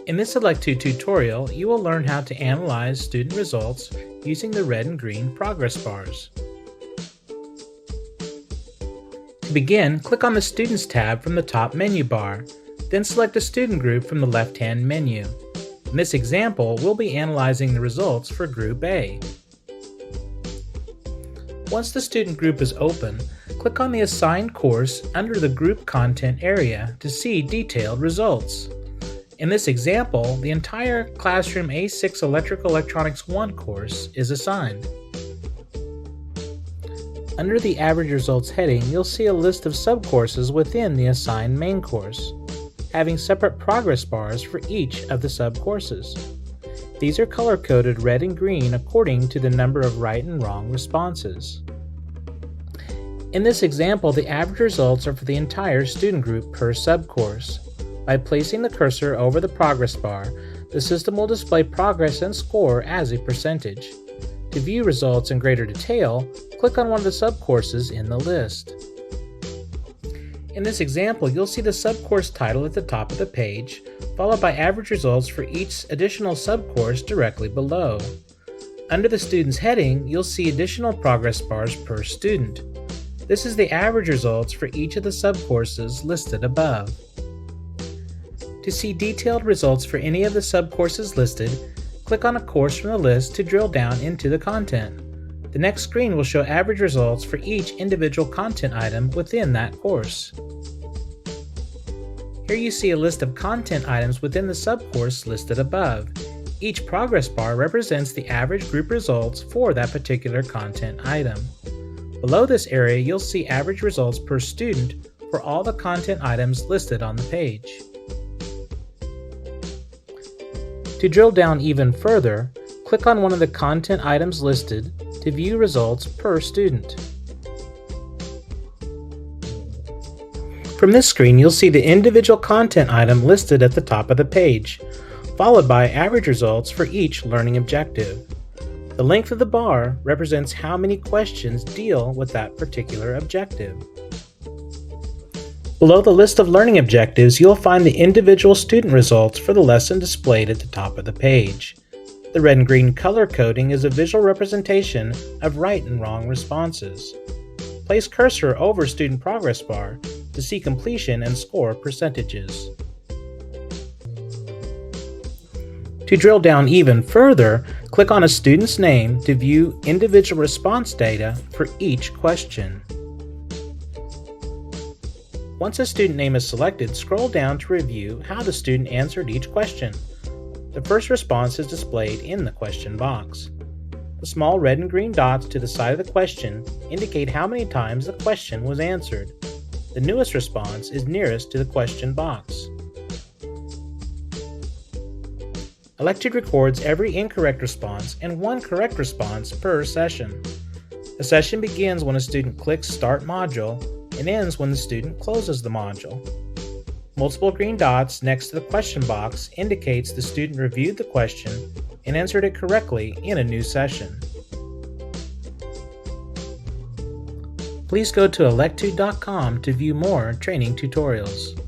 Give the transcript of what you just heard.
In this Electude tutorial, you will learn how to analyze student results using the red and green progress bars. To begin, click on the Students tab from the top menu bar, then select a student group from the left-hand menu. In this example, we'll be analyzing the results for Group A. Once the student group is open, click on the assigned course under the Group Content area to see detailed results. In this example, the entire Classroom A6 Electrical Electronics 1 course is assigned. Under the Average Results heading, you'll see a list of subcourses within the assigned main course, having separate progress bars for each of the subcourses. These are color-coded red and green according to the number of right and wrong responses. In this example, the average results are for the entire student group per subcourse. By placing the cursor over the progress bar, the system will display progress and score as a percentage. To view results in greater detail, click on one of the subcourses in the list. In this example, you'll see the subcourse title at the top of the page, followed by average results for each additional subcourse directly below. Under the Students heading, you'll see additional progress bars per student. This is the average results for each of the subcourses listed above. To see detailed results for any of the subcourses listed, click on a course from the list to drill down into the content. The next screen will show average results for each individual content item within that course. Here you see a list of content items within the subcourse listed above. Each progress bar represents the average group results for that particular content item. Below this area, you'll see average results per student for all the content items listed on the page. To drill down even further, click on one of the content items listed to view results per student. From this screen, you'll see the individual content item listed at the top of the page, followed by average results for each learning objective. The length of the bar represents how many questions deal with that particular objective. Below the list of learning objectives, you'll find the individual student results for the lesson displayed at the top of the page. The red and green color coding is a visual representation of right and wrong responses. Place cursor over student progress bar to see completion and score percentages. To drill down even further, click on a student's name to view individual response data for each question. Once a student name is selected, scroll down to review how the student answered each question. The first response is displayed in the question box. The small red and green dots to the side of the question indicate how many times the question was answered. The newest response is nearest to the question box. Electude records every incorrect response and one correct response per session. A session begins when a student clicks Start Module and ends when the student closes the module. Multiple green dots next to the question box indicates the student reviewed the question and answered it correctly in a new session. Please go to electude.com to view more training tutorials.